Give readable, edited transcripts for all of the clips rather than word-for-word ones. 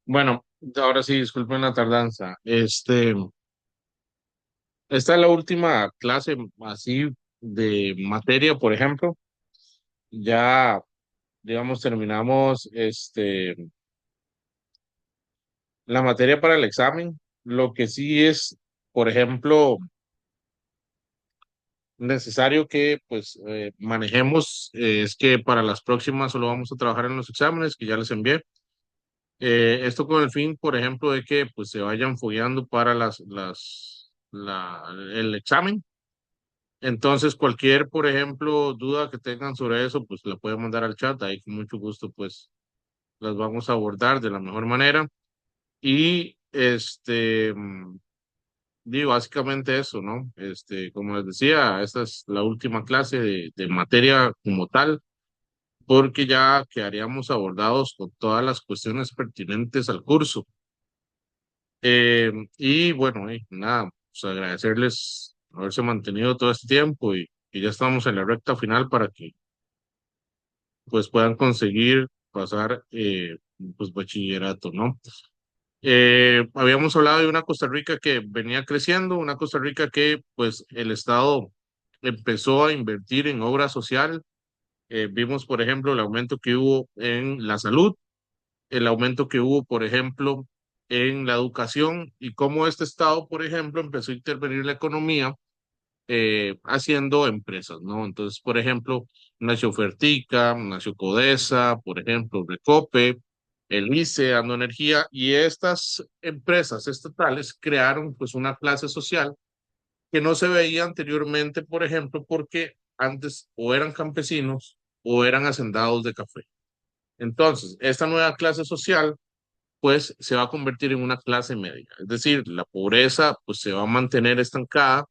Bueno, ahora sí, disculpen la tardanza. Esta es la última clase así de materia, por ejemplo. Ya, digamos, terminamos la materia para el examen. Lo que sí es, por ejemplo, necesario que pues manejemos es que para las próximas solo vamos a trabajar en los exámenes que ya les envié. Esto con el fin, por ejemplo, de que pues se vayan fogueando para el examen. Entonces, cualquier, por ejemplo, duda que tengan sobre eso, pues la pueden mandar al chat. Ahí con mucho gusto, pues las vamos a abordar de la mejor manera. Y digo, básicamente eso, ¿no? Como les decía, esta es la última clase de materia como tal, porque ya quedaríamos abordados con todas las cuestiones pertinentes al curso. Y bueno, nada, pues agradecerles haberse mantenido todo este tiempo y ya estamos en la recta final para que pues puedan conseguir pasar pues bachillerato, ¿no? Habíamos hablado de una Costa Rica que venía creciendo, una Costa Rica que pues el Estado empezó a invertir en obra social. Vimos, por ejemplo, el aumento que hubo en la salud, el aumento que hubo, por ejemplo, en la educación y cómo este Estado, por ejemplo, empezó a intervenir la economía haciendo empresas, ¿no? Entonces, por ejemplo, nació Fertica, nació Codesa, por ejemplo, Recope, el ICE, Ando Energía, y estas empresas estatales crearon pues una clase social que no se veía anteriormente, por ejemplo, porque antes o eran campesinos o eran hacendados de café. Entonces, esta nueva clase social pues se va a convertir en una clase media, es decir, la pobreza pues se va a mantener estancada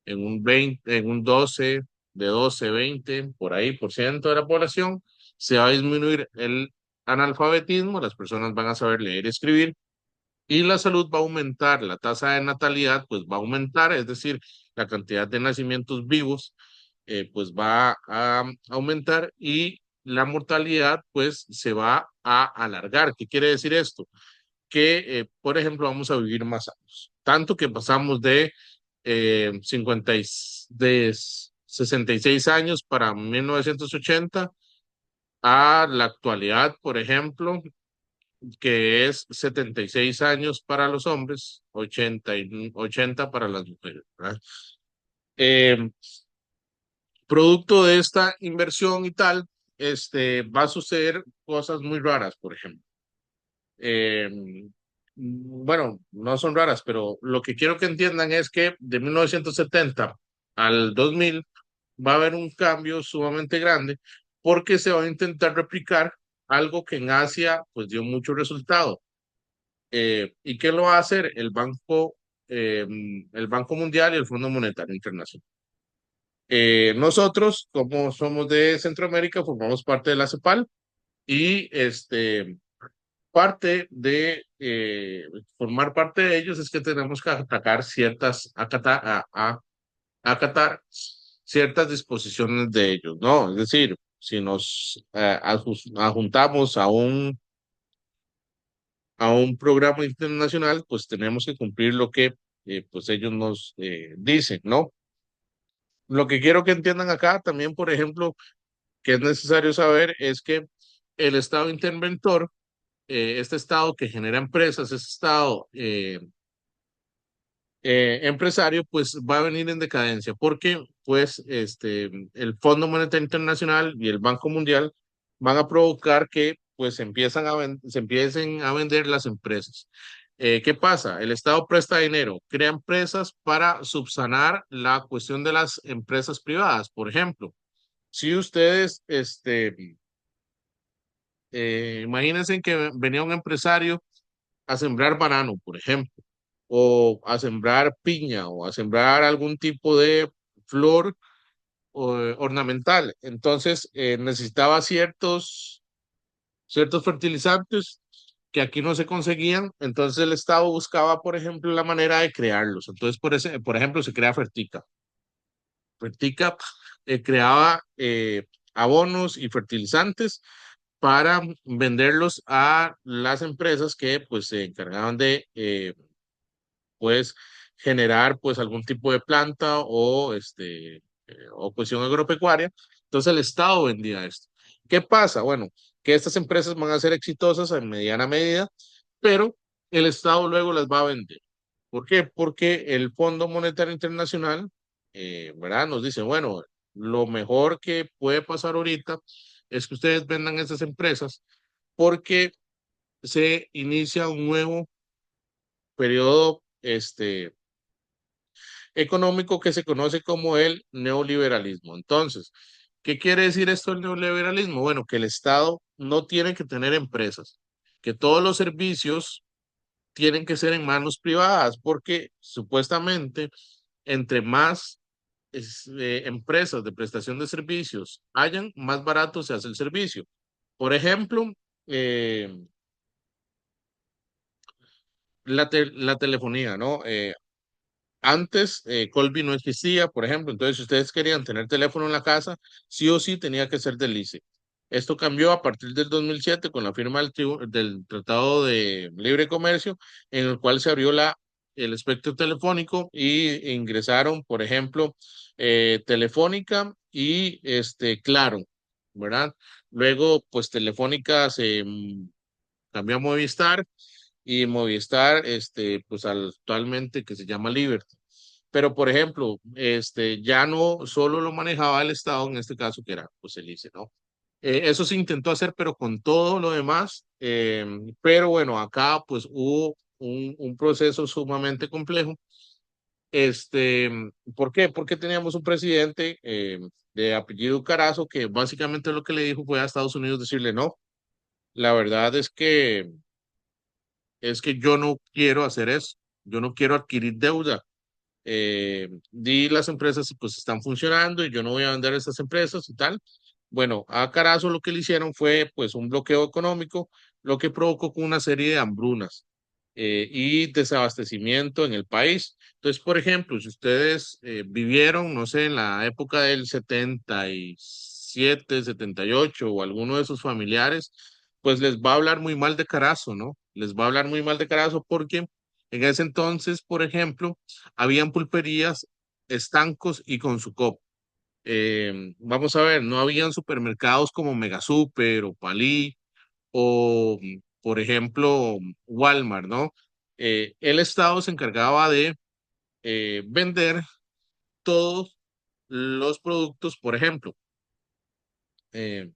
en un 20, en un 12, de 12, 20, por ahí, por ciento de la población, se va a disminuir el analfabetismo, las personas van a saber leer y escribir, y la salud va a aumentar, la tasa de natalidad pues va a aumentar, es decir, la cantidad de nacimientos vivos pues va a aumentar y la mortalidad pues se va a alargar. ¿Qué quiere decir esto? Que, por ejemplo, vamos a vivir más años. Tanto que pasamos de 66 años para 1980 a la actualidad, por ejemplo, que es 76 años para los hombres, 80 para las mujeres, ¿verdad? Eh, Producto de esta inversión y tal, va a suceder cosas muy raras, por ejemplo. Eh, bueno, no son raras, pero lo que quiero que entiendan es que de 1970 al 2000 va a haber un cambio sumamente grande porque se va a intentar replicar algo que en Asia pues dio mucho resultado. ¿Y qué lo va a hacer? El Banco Mundial y el Fondo Monetario Internacional. Nosotros, como somos de Centroamérica, formamos parte de la CEPAL y parte de formar parte de ellos es que tenemos que atacar acatar ciertas disposiciones de ellos, ¿no? Es decir, si nos adjuntamos a un programa internacional, pues tenemos que cumplir lo que pues ellos nos dicen, ¿no? Lo que quiero que entiendan acá también, por ejemplo, que es necesario saber es que el Estado interventor, este Estado que genera empresas, este Estado empresario, pues va a venir en decadencia, porque pues el Fondo Monetario Internacional y el Banco Mundial van a provocar que pues se empiecen a vender las empresas. ¿Qué pasa? El Estado presta dinero, crea empresas para subsanar la cuestión de las empresas privadas. Por ejemplo, si ustedes, imagínense que venía un empresario a sembrar banano, por ejemplo, o a sembrar piña, o a sembrar algún tipo de flor ornamental. Entonces, necesitaba ciertos fertilizantes que aquí no se conseguían. Entonces, el Estado buscaba, por ejemplo, la manera de crearlos. Entonces, por ejemplo, se crea Fertica. Fertica creaba abonos y fertilizantes para venderlos a las empresas que pues se encargaban de pues generar pues algún tipo de planta o o cuestión agropecuaria. Entonces el Estado vendía esto. ¿Qué pasa? Bueno, que estas empresas van a ser exitosas en mediana medida, pero el Estado luego las va a vender. ¿Por qué? Porque el Fondo Monetario Internacional, ¿verdad? Nos dice, bueno, lo mejor que puede pasar ahorita es que ustedes vendan esas empresas porque se inicia un nuevo periodo, económico que se conoce como el neoliberalismo. Entonces, ¿qué quiere decir esto del neoliberalismo? Bueno, que el Estado no tiene que tener empresas, que todos los servicios tienen que ser en manos privadas, porque supuestamente entre más empresas de prestación de servicios hayan, más barato se hace el servicio. Por ejemplo, eh, la telefonía, ¿no? Antes, Colby no existía, por ejemplo, entonces si ustedes querían tener teléfono en la casa, sí o sí tenía que ser del ICE. Esto cambió a partir del 2007 con la firma del Tratado de Libre Comercio, en el cual se abrió el espectro telefónico y ingresaron, por ejemplo, Telefónica y Claro, ¿verdad? Luego, pues Telefónica se cambió a Movistar y Movistar, pues actualmente que se llama Liberty. Pero, por ejemplo, ya no solo lo manejaba el Estado, en este caso, que era pues el ICE, ¿no? Eso se intentó hacer, pero con todo lo demás, pero bueno, acá pues hubo un proceso sumamente complejo. Este, ¿Por qué? Porque teníamos un presidente de apellido Carazo que básicamente lo que le dijo fue a Estados Unidos decirle no, la verdad es que yo no quiero hacer eso, yo no quiero adquirir deuda. Di las empresas pues están funcionando y yo no voy a vender esas empresas y tal. Bueno, a Carazo lo que le hicieron fue pues un bloqueo económico, lo que provocó una serie de hambrunas y desabastecimiento en el país. Entonces, por ejemplo, si ustedes vivieron, no sé, en la época del 77, 78 o alguno de sus familiares, pues les va a hablar muy mal de Carazo, ¿no? Les va a hablar muy mal de Carazo porque en ese entonces, por ejemplo, habían pulperías, estancos y con su cop. Vamos a ver, no habían supermercados como Megasuper o Palí o, por ejemplo, Walmart, ¿no? El Estado se encargaba de vender todos los productos, por ejemplo, eh,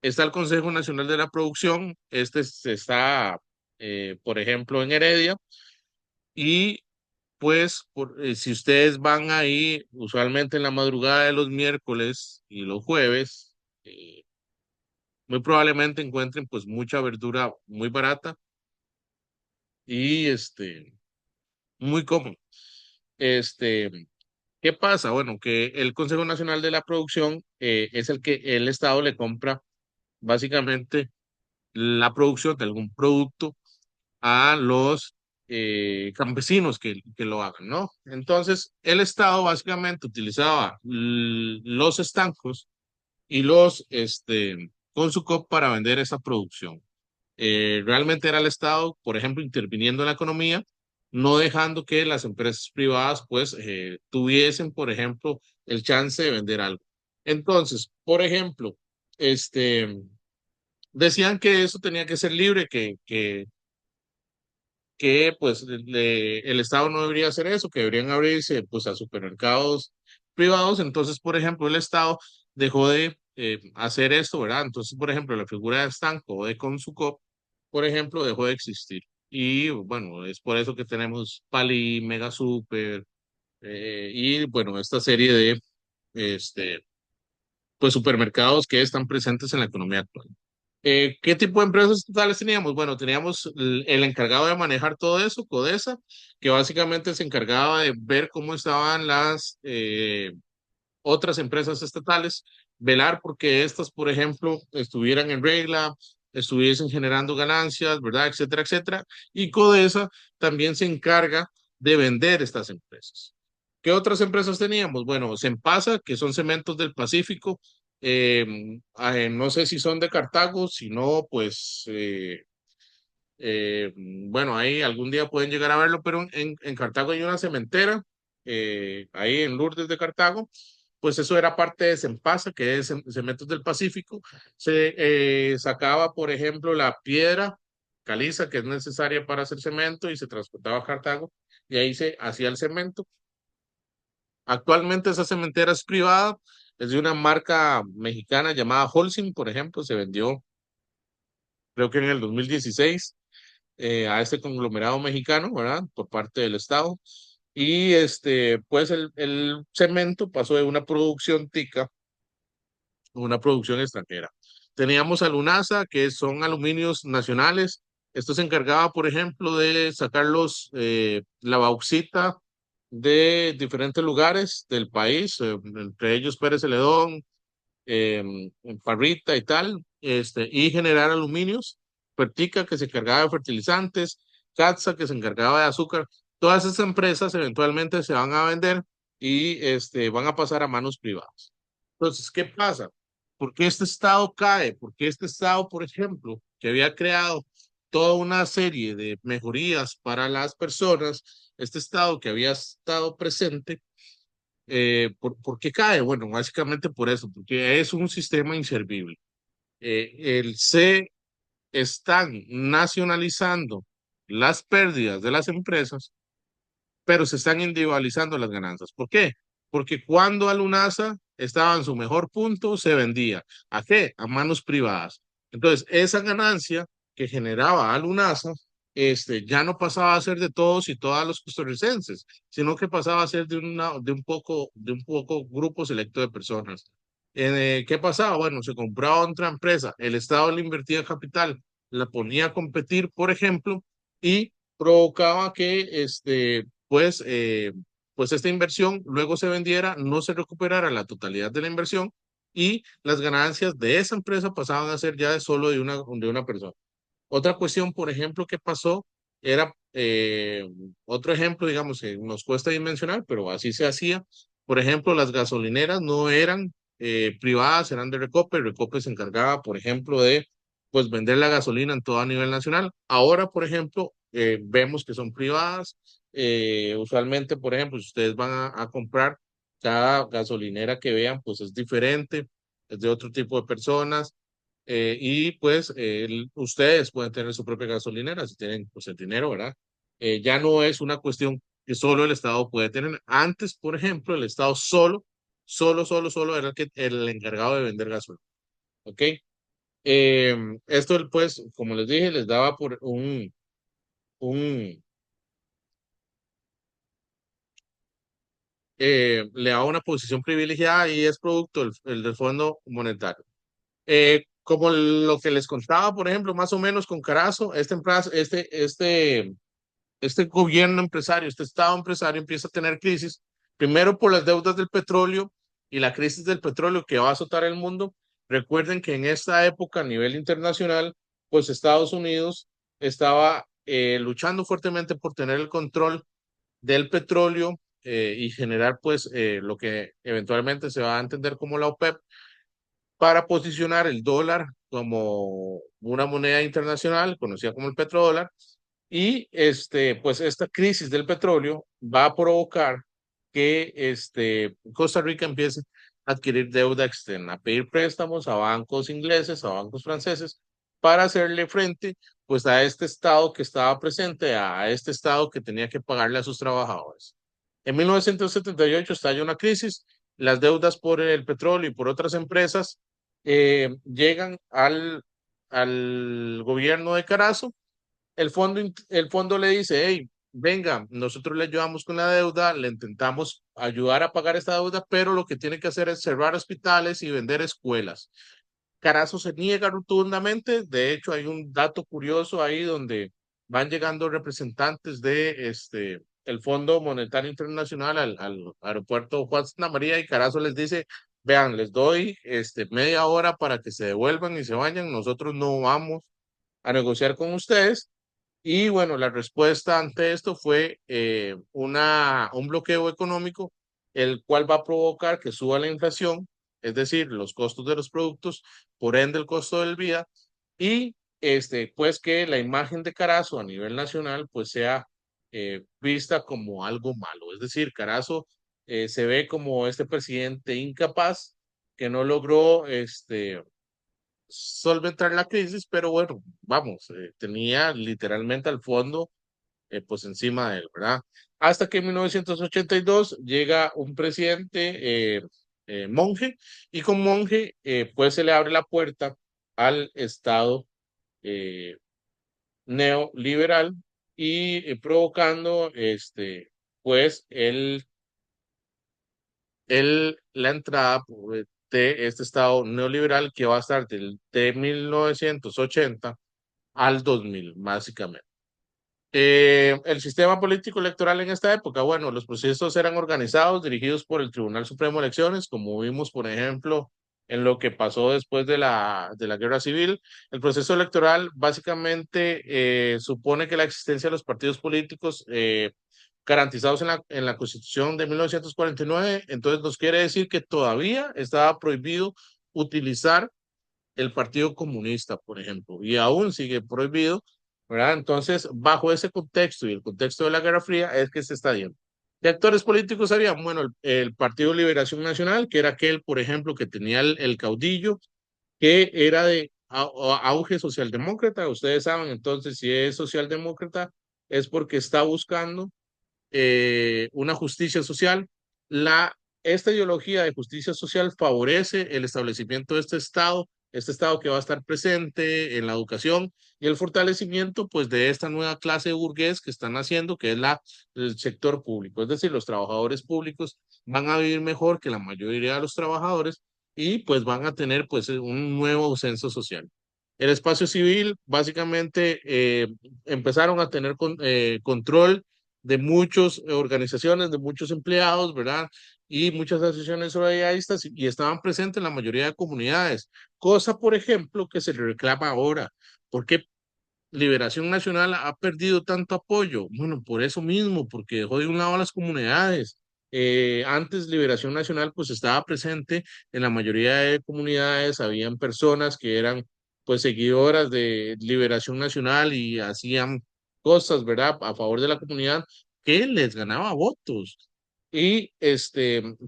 está el Consejo Nacional de la Producción, está, por ejemplo, en Heredia, y pues si ustedes van ahí, usualmente en la madrugada de los miércoles y los jueves, eh, muy probablemente encuentren pues mucha verdura muy barata y muy cómodo. Este, ¿Qué pasa? Bueno, que el Consejo Nacional de la Producción es el que el Estado le compra básicamente la producción de algún producto a los campesinos que lo hagan, ¿no? Entonces, el Estado básicamente utilizaba los estancos y con su COP para vender esa producción. Realmente era el Estado, por ejemplo, interviniendo en la economía, no dejando que las empresas privadas, pues, tuviesen, por ejemplo, el chance de vender algo. Entonces, por ejemplo, decían que eso tenía que ser libre, que pues el Estado no debería hacer eso, que deberían abrirse pues a supermercados privados. Entonces, por ejemplo, el Estado dejó de hacer esto, ¿verdad? Entonces, por ejemplo, la figura de Estanco o de Consucop, por ejemplo, dejó de existir. Y bueno, es por eso que tenemos Pali, Mega Super y bueno, esta serie de este, pues supermercados que están presentes en la economía actual. ¿Qué tipo de empresas estatales teníamos? Bueno, teníamos el encargado de manejar todo eso, Codesa, que básicamente se encargaba de ver cómo estaban las otras empresas estatales, velar porque estas, por ejemplo, estuvieran en regla, estuviesen generando ganancias, ¿verdad? Etcétera, etcétera. Y Codesa también se encarga de vender estas empresas. ¿Qué otras empresas teníamos? Bueno, Sempasa, que son cementos del Pacífico, No sé si son de Cartago, si no, pues bueno, ahí algún día pueden llegar a verlo, pero en Cartago hay una cementera, ahí en Lourdes de Cartago, pues eso era parte de Sempasa, que es Cementos del Pacífico. Se sacaba, por ejemplo, la piedra caliza que es necesaria para hacer cemento y se transportaba a Cartago y ahí se hacía el cemento. Actualmente esa cementera es privada, es de una marca mexicana llamada Holcim, por ejemplo, se vendió creo que en el 2016 a este conglomerado mexicano, ¿verdad? Por parte del Estado. Y pues el cemento pasó de una producción tica a una producción extranjera. Teníamos a Lunasa, que son aluminios nacionales. Esto se encargaba, por ejemplo, de sacar la bauxita de diferentes lugares del país, entre ellos Pérez Celedón, Parrita y tal, y generar aluminios, Fertica que se encargaba de fertilizantes, Catsa que se encargaba de azúcar. Todas esas empresas eventualmente se van a vender y van a pasar a manos privadas. Entonces, ¿qué pasa? ¿Por qué este Estado cae? Porque este Estado, por ejemplo, que había creado toda una serie de mejorías para las personas, este Estado que había estado presente, ¿por qué cae? Bueno, básicamente por eso, porque es un sistema inservible. Se están nacionalizando las pérdidas de las empresas, pero se están individualizando las ganancias. ¿Por qué? Porque cuando Alunasa estaba en su mejor punto, se vendía. ¿A qué? A manos privadas. Entonces, esa ganancia que generaba Alunasa, ya no pasaba a ser de todos y todas los costarricenses, sino que pasaba a ser de un poco grupo selecto de personas. ¿Qué pasaba? Bueno, se compraba otra empresa, el Estado le invertía capital, la ponía a competir, por ejemplo, y provocaba que pues esta inversión luego se vendiera, no se recuperara la totalidad de la inversión y las ganancias de esa empresa pasaban a ser ya de solo de una persona. Otra cuestión, por ejemplo, que pasó era otro ejemplo, digamos, que nos cuesta dimensionar, pero así se hacía. Por ejemplo, las gasolineras no eran privadas, eran de Recope. Recope se encargaba, por ejemplo, de pues vender la gasolina en todo a nivel nacional. Ahora, por ejemplo, vemos que son privadas. Usualmente, por ejemplo, si ustedes van a comprar, cada gasolinera que vean, pues es diferente, es de otro tipo de personas y pues ustedes pueden tener su propia gasolinera si tienen pues, el dinero, ¿verdad? Ya no es una cuestión que solo el Estado puede tener. Antes, por ejemplo, el Estado solo era el encargado de vender gasolina, ¿ok? Esto, pues, como les dije, les daba por un le daba una posición privilegiada y es producto del Fondo Monetario. Como lo que les contaba, por ejemplo, más o menos con Carazo, este gobierno empresario, este Estado empresario empieza a tener crisis, primero por las deudas del petróleo y la crisis del petróleo que va a azotar el mundo. Recuerden que en esta época a nivel internacional, pues Estados Unidos estaba luchando fuertemente por tener el control del petróleo y generar pues lo que eventualmente se va a entender como la OPEP para posicionar el dólar como una moneda internacional, conocida como el petrodólar, y pues esta crisis del petróleo va a provocar que Costa Rica empiece a adquirir deuda externa, a pedir préstamos a bancos ingleses, a bancos franceses, para hacerle frente pues a este Estado que estaba presente, a este Estado que tenía que pagarle a sus trabajadores. En 1978 estalla una crisis, las deudas por el petróleo y por otras empresas llegan al gobierno de Carazo. El fondo le dice, hey, venga, nosotros le ayudamos con la deuda, le intentamos ayudar a pagar esta deuda, pero lo que tiene que hacer es cerrar hospitales y vender escuelas. Carazo se niega rotundamente. De hecho, hay un dato curioso ahí donde van llegando representantes de el Fondo Monetario Internacional al aeropuerto Juan Santa María y Carazo les dice, vean, les doy media hora para que se devuelvan y se vayan, nosotros no vamos a negociar con ustedes. Y bueno, la respuesta ante esto fue un bloqueo económico, el cual va a provocar que suba la inflación es decir, los costos de los productos, por ende el costo del vida, y pues que la imagen de Carazo a nivel nacional pues sea vista como algo malo. Es decir, Carazo se ve como este presidente incapaz que no logró solventar la crisis, pero bueno, vamos, tenía literalmente al fondo pues encima de él, ¿verdad? Hasta que en 1982 llega un presidente monje, y con monje pues se le abre la puerta al Estado eh, neoliberal, y provocando pues la entrada pues, de este Estado neoliberal que va a estar de 1980 al 2000 básicamente. El sistema político electoral en esta época, bueno, los procesos eran organizados, dirigidos por el Tribunal Supremo de Elecciones, como vimos, por ejemplo, en lo que pasó después de la Guerra Civil. El proceso electoral básicamente supone que la existencia de los partidos políticos garantizados en la Constitución de 1949, entonces nos quiere decir que todavía estaba prohibido utilizar el Partido Comunista, por ejemplo, y aún sigue prohibido, ¿verdad? Entonces, bajo ese contexto y el contexto de la Guerra Fría, es que se está viendo. ¿Qué actores políticos habían? Bueno, el Partido Liberación Nacional, que era aquel, por ejemplo, que tenía el caudillo, que era de auge socialdemócrata. Ustedes saben, entonces, si es socialdemócrata, es porque está buscando una justicia social. Esta ideología de justicia social favorece el establecimiento de este Estado que va a estar presente en la educación y el fortalecimiento pues de esta nueva clase de burgués que están haciendo, que es el sector público. Es decir, los trabajadores públicos van a vivir mejor que la mayoría de los trabajadores, y pues van a tener pues un nuevo censo social. El espacio civil, básicamente, empezaron a tener control de muchas organizaciones, de muchos empleados, ¿verdad? Y muchas asociaciones solidaristas, y estaban presentes en la mayoría de comunidades, cosa, por ejemplo, que se le reclama ahora. ¿Por qué Liberación Nacional ha perdido tanto apoyo? Bueno, por eso mismo, porque dejó de un lado a las comunidades. Antes Liberación Nacional pues estaba presente en la mayoría de comunidades, habían personas que eran pues seguidoras de Liberación Nacional y hacían cosas, ¿verdad?, a favor de la comunidad, que les ganaba votos. Y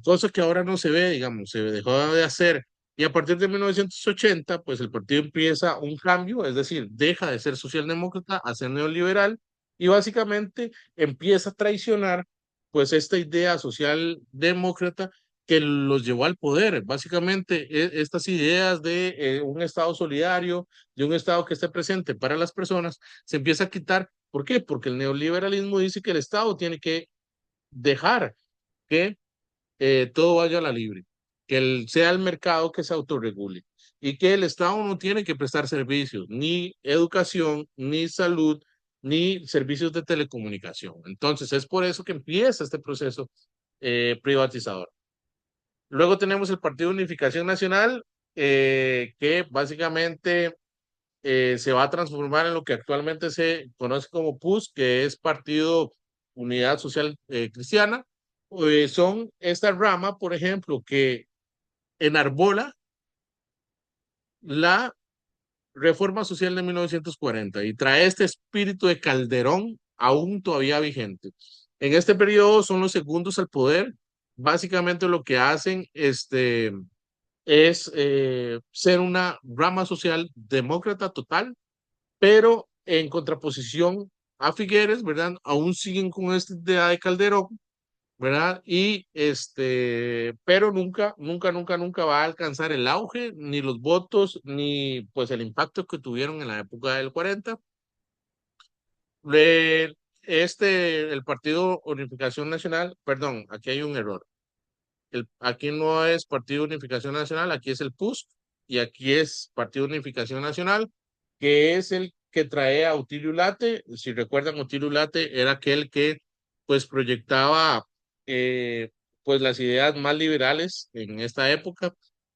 cosa que ahora no se ve, digamos, se dejó de hacer. Y a partir de 1980, pues el partido empieza un cambio, es decir, deja de ser socialdemócrata a ser neoliberal, y básicamente empieza a traicionar pues esta idea socialdemócrata que los llevó al poder. Básicamente estas ideas de un Estado solidario, de un Estado que esté presente para las personas, se empieza a quitar. ¿Por qué? Porque el neoliberalismo dice que el Estado tiene que dejar que todo vaya a la libre, que sea el mercado que se autorregule, y que el Estado no tiene que prestar servicios, ni educación, ni salud, ni servicios de telecomunicación. Entonces, es por eso que empieza este proceso privatizador. Luego tenemos el Partido de Unificación Nacional, que básicamente se va a transformar en lo que actualmente se conoce como PUS, que es Partido Unidad Social Cristiana. Son esta rama, por ejemplo, que enarbola la reforma social de 1940 y trae este espíritu de Calderón aún todavía vigente. En este periodo son los segundos al poder. Básicamente lo que hacen es ser una rama social demócrata total, pero en contraposición a Figueres, ¿verdad? Aún siguen con esta idea de Calderón, ¿verdad? Y pero nunca va a alcanzar el auge, ni los votos, ni pues el impacto que tuvieron en la época del 40. Le- el Partido Unificación Nacional, perdón, aquí hay un error. Aquí no es Partido Unificación Nacional, aquí es el PUSC, y aquí es Partido Unificación Nacional, que es el que trae a Utilio Late. Si recuerdan, Utilio Late era aquel que pues proyectaba pues las ideas más liberales en esta época.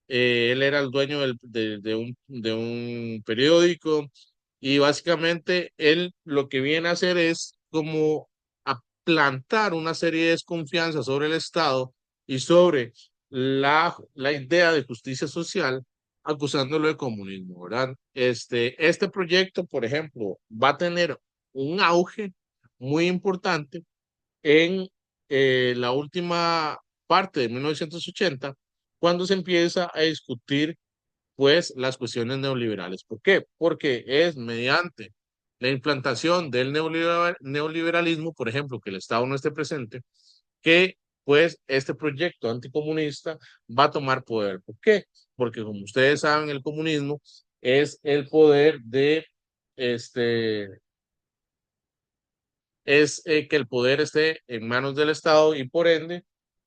Él era el dueño de un periódico, y básicamente él lo que viene a hacer es como a plantar una serie de desconfianza sobre el Estado y sobre la idea de justicia social acusándolo de comunismo, ¿verdad? Este proyecto, por ejemplo, va a tener un auge muy importante en la última parte de 1980, cuando se empieza a discutir pues las cuestiones neoliberales. ¿Por qué? Porque es mediante la implantación del neoliberalismo, por ejemplo, que el Estado no esté presente, que pues este proyecto anticomunista va a tomar poder. ¿Por qué? Porque como ustedes saben, el comunismo es el poder de, este, es que el poder esté en manos del Estado y por ende,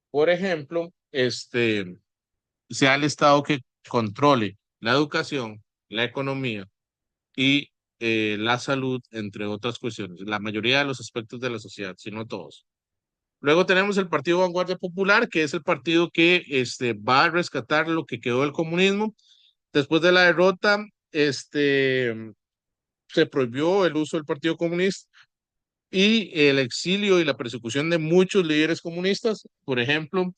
por ejemplo, sea el Estado que controle la educación, la economía y la salud, entre otras cuestiones, la mayoría de los aspectos de la sociedad, si no todos. Luego tenemos el Partido Vanguardia Popular, que es el partido que va a rescatar lo que quedó del comunismo. Después de la derrota, se prohibió el uso del Partido Comunista y el exilio y la persecución de muchos líderes comunistas. Por ejemplo,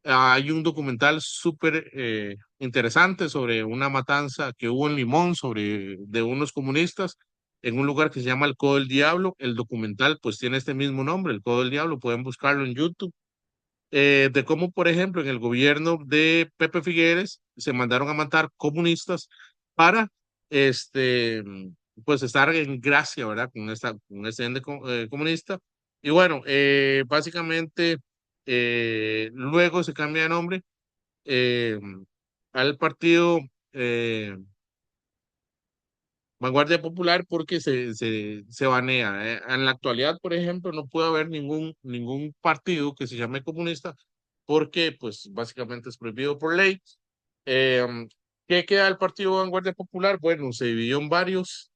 hay un documental súper interesante sobre una matanza que hubo en Limón de unos comunistas en un lugar que se llama el Codo del Diablo. El documental pues tiene este mismo nombre, el Codo del Diablo, pueden buscarlo en YouTube. De cómo, por ejemplo, en el gobierno de Pepe Figueres se mandaron a matar comunistas para pues estar en gracia, ¿verdad? Con este ente comunista. Y bueno, básicamente luego se cambia de nombre eh, al partido Vanguardia Popular porque se banea. En la actualidad, por ejemplo, no puede haber ningún partido que se llame comunista porque, pues, básicamente es prohibido por ley. Eh, ¿Qué queda del Partido Vanguardia Popular? Bueno, se dividió en varios.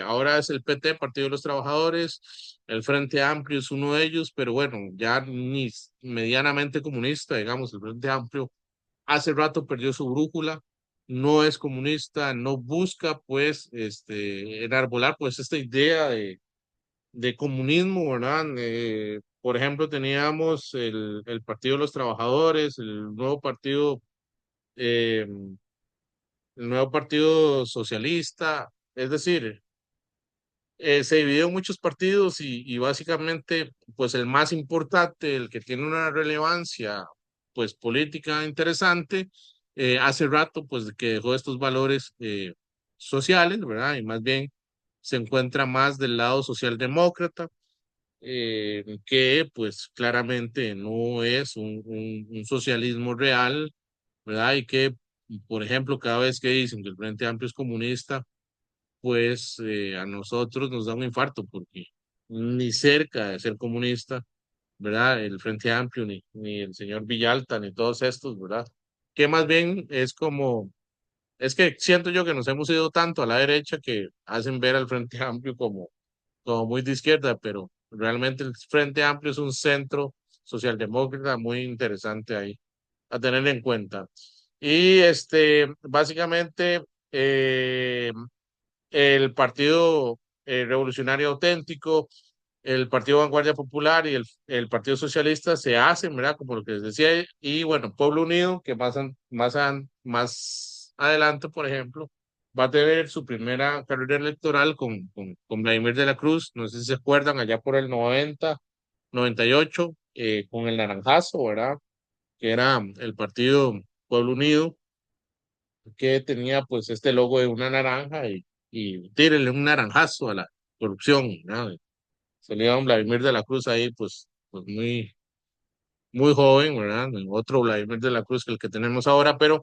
Ahora es el PT, Partido de los Trabajadores. El Frente Amplio es uno de ellos, pero bueno, ya ni medianamente comunista, digamos, el Frente Amplio hace rato perdió su brújula, no es comunista, no busca pues enarbolar pues esta idea de comunismo, ¿verdad? Por ejemplo, teníamos el Partido de los Trabajadores, eh, el nuevo partido socialista, es decir, se dividió en muchos partidos y básicamente, pues el más importante, el que tiene una relevancia, pues política interesante, hace rato, pues que dejó estos valores sociales, ¿verdad? Y más bien se encuentra más del lado socialdemócrata, que pues claramente no es un socialismo real, ¿verdad? Y que, por ejemplo, cada vez que dicen que el Frente Amplio es comunista, pues a nosotros nos da un infarto porque ni cerca de ser comunista, ¿verdad? El Frente Amplio, ni el señor Villalta, ni todos estos, ¿verdad? Que más bien es que siento yo que nos hemos ido tanto a la derecha que hacen ver al Frente Amplio como muy de izquierda, pero realmente el Frente Amplio es un centro socialdemócrata muy interesante ahí a tener en cuenta. Y básicamente, el Partido Revolucionario Auténtico, el Partido Vanguardia Popular y el Partido Socialista se hacen, ¿verdad? Como lo que les decía, y bueno, Pueblo Unido, que más adelante, por ejemplo, va a tener su primera carrera electoral con Vladimir de la Cruz, no sé si se acuerdan, allá por el 98 con el Naranjazo, ¿verdad? Que era el Partido Pueblo Unido que tenía pues este logo de una naranja y tírenle un naranjazo a la corrupción, ¿no? Salía un Vladimir de la Cruz ahí pues muy joven, ¿verdad? Otro Vladimir de la Cruz que el que tenemos ahora, pero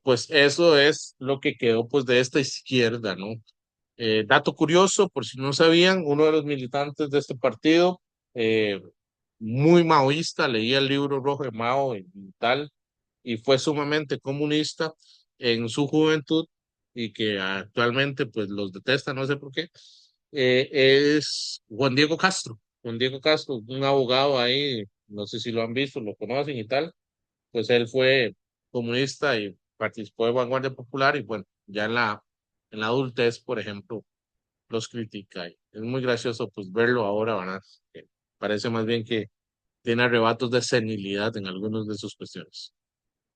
pues eso es lo que quedó pues de esta izquierda, ¿no? Dato curioso, por si no sabían, uno de los militantes de este partido, eh, muy maoísta, leía el libro rojo de Mao y tal, y fue sumamente comunista en su juventud y que actualmente pues los detesta, no sé por qué, es Juan Diego Castro. Juan Diego Castro, un abogado ahí, no sé si lo han visto, lo conocen y tal, pues él fue comunista y participó de Vanguardia Popular y bueno, ya en la adultez, por ejemplo, los critica. Y es muy gracioso pues verlo ahora, ¿verdad? Parece más bien que tiene arrebatos de senilidad en algunas de sus cuestiones.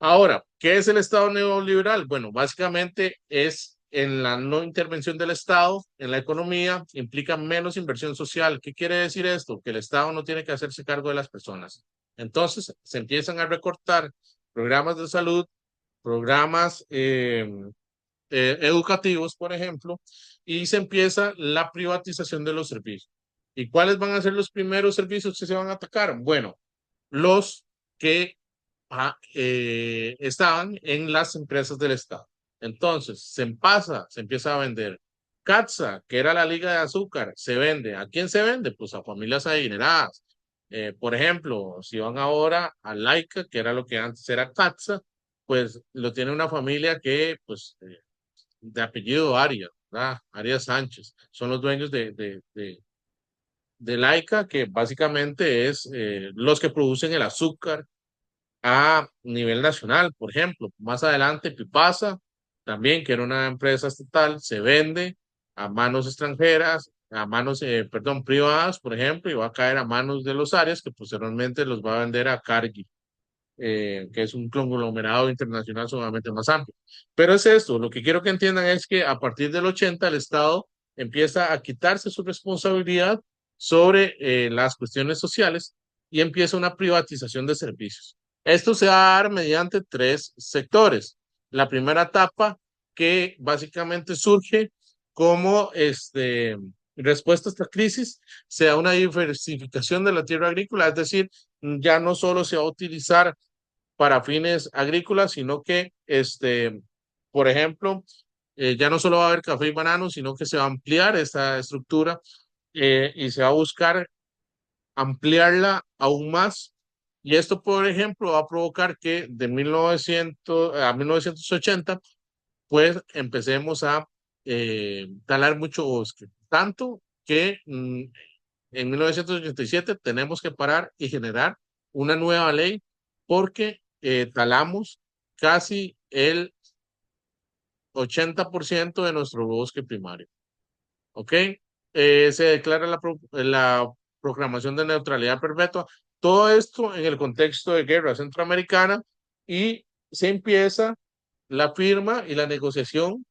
Ahora, ¿qué es el Estado neoliberal? Bueno, básicamente es en la no intervención del Estado en la economía, implica menos inversión social. ¿Qué quiere decir esto? Que el Estado no tiene que hacerse cargo de las personas. Entonces, se empiezan a recortar programas de salud, programas educativos, por ejemplo, y se empieza la privatización de los servicios. ¿Y cuáles van a ser los primeros servicios que se van a atacar? Bueno, los que estaban en las empresas del Estado. Entonces, se empieza a vender. Catsa, que era la Liga de Azúcar, se vende. ¿A quién se vende? Pues a familias adineradas. Por ejemplo, si van ahora a Laika, que era lo que antes era Catsa, pues lo tiene una familia que, pues, de apellido Arias, ¿verdad? Arias Sánchez. Son los dueños de Laika, que básicamente es los que producen el azúcar a nivel nacional, por ejemplo. Más adelante, Pipasa, también, que era una empresa estatal, se vende a manos extranjeras, a manos, perdón, privadas, por ejemplo, y va a caer a manos de los áreas que posteriormente los va a vender a Cargill, que es un conglomerado internacional sumamente más amplio. Pero es esto, lo que quiero que entiendan es que a partir del 80 el Estado empieza a quitarse su responsabilidad sobre las cuestiones sociales y empieza una privatización de servicios. Esto se va a dar mediante tres sectores. La primera etapa que básicamente surge como respuesta a esta crisis, se da una diversificación de la tierra agrícola, es decir, ya no solo se va a utilizar para fines agrícolas, sino que, por ejemplo, ya no solo va a haber café y banano, sino que se va a ampliar esta estructura y se va a buscar ampliarla aún más. Y esto, por ejemplo, va a provocar que de 1900 a 1980, pues empecemos a talar mucho bosque. Tanto que en 1987 tenemos que parar y generar una nueva ley porque talamos casi el 80% de nuestro bosque primario. ¿Ok? Se declara la proclamación de neutralidad perpetua. Todo esto en el contexto de guerra centroamericana y se empieza la firma y la negociación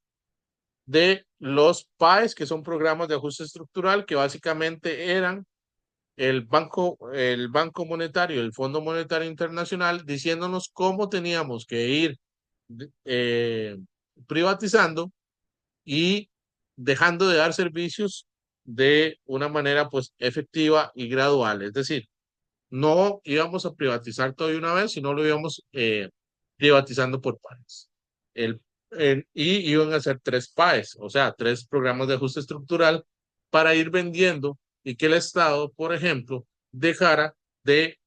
de los PAES, que son programas de ajuste estructural, que básicamente eran el Banco Monetario, el Fondo Monetario Internacional, diciéndonos cómo teníamos que ir eh, privatizando y dejando de dar servicios de una manera pues efectiva y gradual. Es decir, no íbamos a privatizar todo de una vez, sino lo íbamos privatizando por pares. Y iban a ser tres PAES, o sea, tres programas de ajuste estructural para ir vendiendo y que el Estado, por ejemplo, dejara de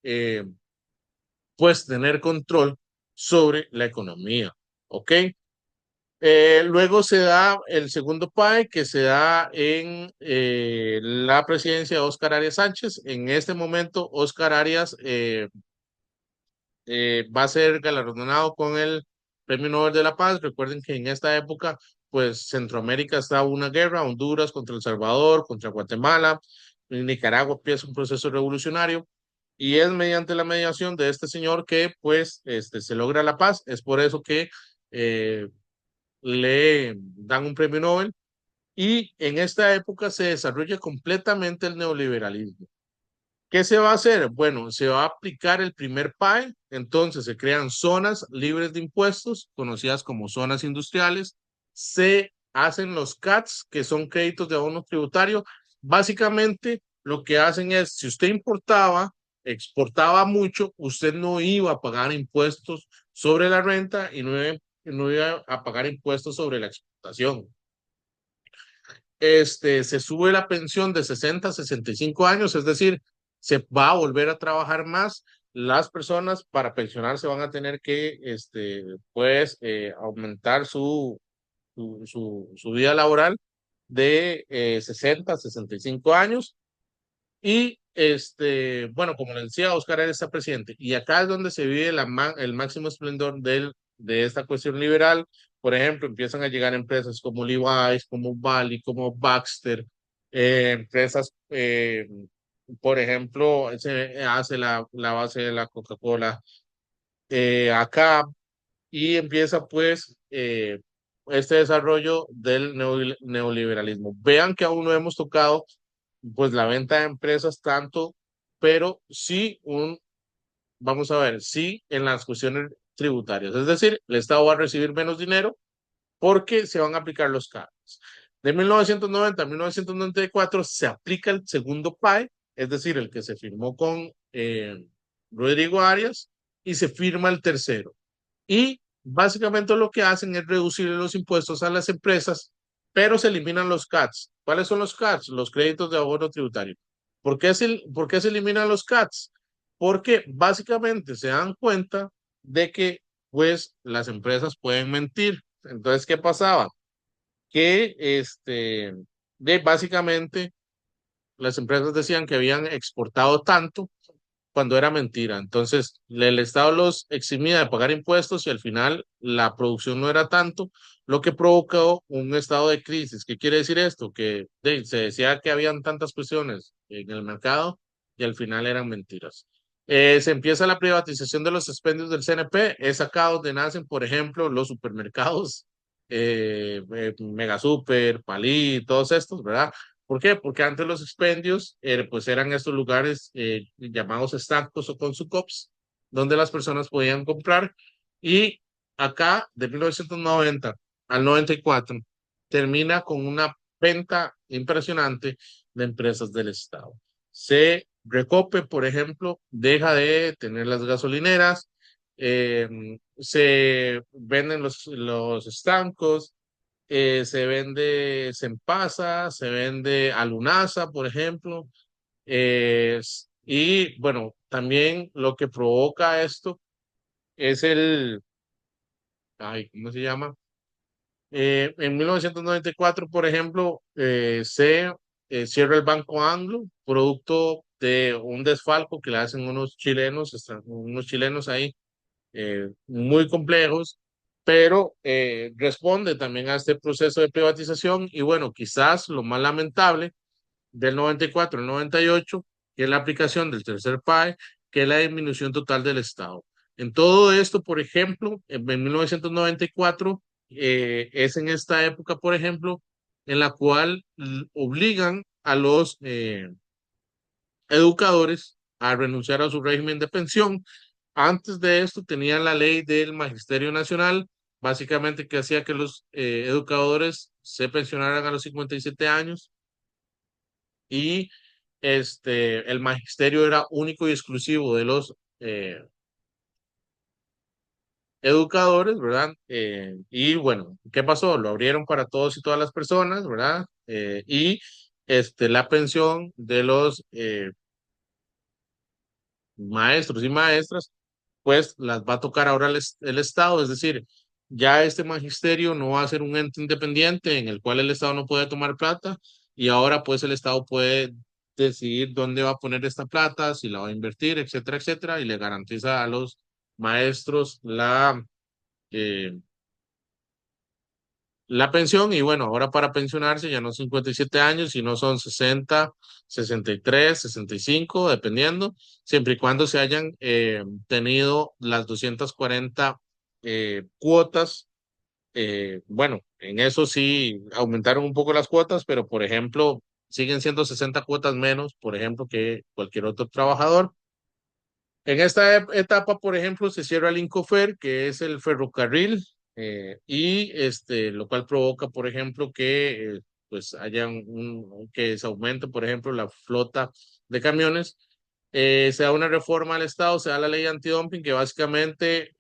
pues tener control sobre la economía. ¿Ok? Luego se da el segundo PAE que se da en la presidencia de Óscar Arias Sánchez. En este momento, Óscar Arias va a ser galardonado con el Premio Nobel de la Paz. Recuerden que en esta época, pues Centroamérica está una guerra, Honduras contra El Salvador, contra Guatemala, en Nicaragua empieza un proceso revolucionario y es mediante la mediación de este señor que pues se logra la paz. Es por eso que eh, le dan un premio Nobel y en esta época se desarrolla completamente el neoliberalismo. ¿Qué se va a hacer? Bueno, se va a aplicar el primer PAE, entonces se crean zonas libres de impuestos, conocidas como zonas industriales, se hacen los CATs, que son créditos de abono tributario. Básicamente, lo que hacen es, si usted importaba, exportaba mucho, usted no iba a pagar impuestos sobre la renta y no iba a pagar impuestos sobre la exportación. Se sube la pensión de 60 a 65 años, es decir, se va a volver a trabajar más. Las personas para pensionarse van a tener que, pues, aumentar su vida laboral de 60 a 65 años. Y, bueno, como le decía, Oscar era está presidente. Y acá es donde se vive el máximo esplendor de esta cuestión liberal. Por ejemplo, empiezan a llegar empresas como Levi's, como Bally, como Baxter, empresas por ejemplo, se hace la base de la Coca-Cola acá y empieza pues este desarrollo del neoliberalismo. Vean que aún no hemos tocado pues la venta de empresas tanto, pero sí vamos a ver, sí en las cuestiones tributarias. Es decir, el Estado va a recibir menos dinero porque se van a aplicar los cambios. De 1990 a 1994 se aplica el segundo PAE, es decir, el que se firmó con Rodrigo Arias, y se firma el tercero. Y básicamente lo que hacen es reducir los impuestos a las empresas, pero se eliminan los CATs. ¿Cuáles son los CATs? Los créditos de ahorro tributario. Por qué se eliminan los CATs? Porque básicamente se dan cuenta de que pues las empresas pueden mentir. Entonces, ¿qué pasaba? Que básicamente las empresas decían que habían exportado tanto cuando era mentira. Entonces, el Estado los eximía de pagar impuestos y al final la producción no era tanto, lo que provocó un estado de crisis. ¿Qué quiere decir esto? Que se decía que habían tantas presiones en el mercado y al final eran mentiras. Se empieza la privatización de los expendios del CNP, es acá donde nacen, por ejemplo, los supermercados, Mega Super, Palí, todos estos, ¿verdad? ¿Por qué? Porque antes los expendios pues eran estos lugares llamados estancos o consucops, donde las personas podían comprar. Y acá, de 1990 al 94 termina con una venta impresionante de empresas del Estado. Recope, por ejemplo, deja de tener las gasolineras, se venden los estancos, se vende Sempasa, se vende Alunasa, por ejemplo. Y bueno, también lo que provoca esto es ay, ¿cómo se llama? En 1994, por ejemplo, se cierra el Banco Anglo, producto de un desfalco que le hacen unos chilenos ahí muy complejos, pero responde también a este proceso de privatización y bueno, quizás lo más lamentable del 94 al 98, que es la aplicación del tercer PAE, que es la disminución total del Estado. En todo esto, por ejemplo, en 1994, es en esta época, por ejemplo, en la cual obligan a los educadores a renunciar a su régimen de pensión. Antes de esto tenían la ley del Magisterio Nacional, básicamente que hacía que los educadores se pensionaran a los 57 años y el magisterio era único y exclusivo de los educadores, ¿verdad? Y bueno, ¿qué pasó? Lo abrieron para todos y todas las personas, ¿verdad? Y la pensión de los maestros y maestras pues las va a tocar ahora el Estado, es decir, ya este magisterio no va a ser un ente independiente en el cual el Estado no puede tomar plata y ahora pues el Estado puede decidir dónde va a poner esta plata, si la va a invertir, etcétera, etcétera, y le garantiza a los maestros eh, la pensión y bueno, ahora para pensionarse ya no 57 años, sino son 60, 63, 65, dependiendo, siempre y cuando se hayan tenido las 240 cuotas. Bueno, en eso sí aumentaron un poco las cuotas, pero por ejemplo, siguen siendo 60 cuotas menos, por ejemplo, que cualquier otro trabajador. En esta etapa, por ejemplo, se cierra el Incofer, que es el ferrocarril, y lo cual provoca, por ejemplo, que pues haya que se aumente, por ejemplo, la flota de camiones. Se da una reforma al Estado, se da la ley antidumping, que básicamente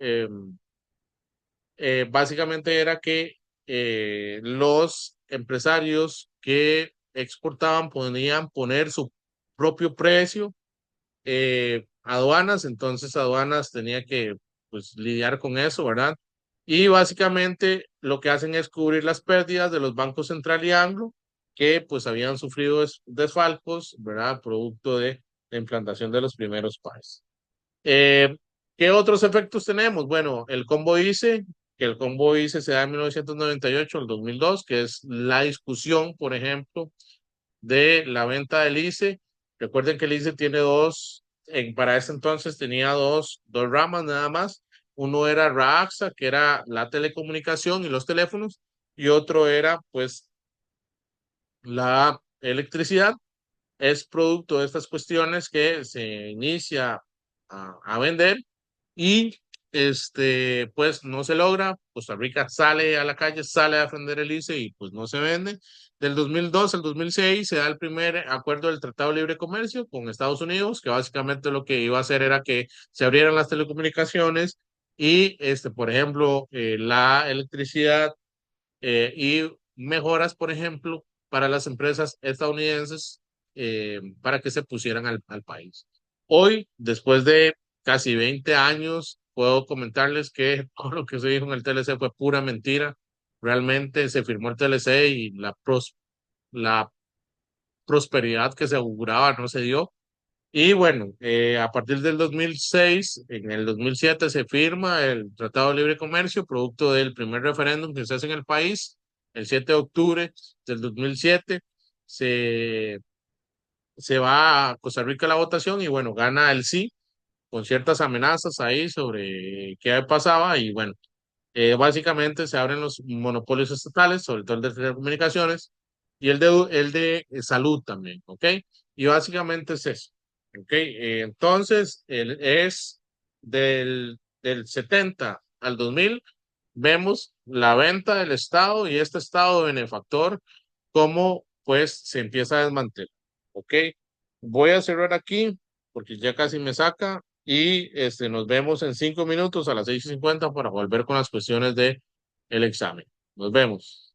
era que los empresarios que exportaban podían poner su propio precio aduanas, entonces aduanas tenía que pues lidiar con eso, ¿verdad? Y básicamente lo que hacen es cubrir las pérdidas de los bancos Central y Anglo, que pues habían sufrido desfalcos, ¿verdad? Producto de la implantación de los primeros países. Eh, ¿Qué otros efectos tenemos? Bueno, el combo ICE, que el combo ICE se da en 1998 al 2002, que es la discusión, por ejemplo, de la venta del ICE. Recuerden que el ICE tiene dos, para ese entonces tenía dos ramas nada más. Uno era RAAXA, que era la telecomunicación y los teléfonos, y otro era pues la electricidad. Es producto de estas cuestiones que se inicia a vender y pues no se logra. Costa Rica sale a la calle, sale a defender el ICE y pues no se vende. Del 2002 al 2006 se da el primer acuerdo del Tratado de Libre Comercio con Estados Unidos, que básicamente lo que iba a hacer era que se abrieran las telecomunicaciones y, por ejemplo, la electricidad y mejoras, por ejemplo, para las empresas estadounidenses para que se pusieran al país. Hoy, después de casi 20 años, puedo comentarles que todo lo que se dijo en el TLC fue pura mentira. Realmente se firmó el TLC y la prosperidad que se auguraba no se dio. Y bueno, a partir del 2006, en el 2007 se firma el Tratado de Libre Comercio, producto del primer referéndum que se hace en el país, el 7 de octubre del 2007. Se, se va a Costa Rica a la votación y bueno, gana el sí, con ciertas amenazas ahí sobre qué pasaba y bueno, básicamente se abren los monopolios estatales, sobre todo el de telecomunicaciones y el de salud también, ¿ok? Y básicamente es eso, ¿ok? Entonces, del 70 al 2000 vemos la venta del Estado y este Estado benefactor, cómo pues se empieza a desmantelar, ¿ok? Voy a cerrar aquí porque ya casi me saca y nos vemos en 5 minutos a las 6:50 para volver con las cuestiones de el examen. Nos vemos.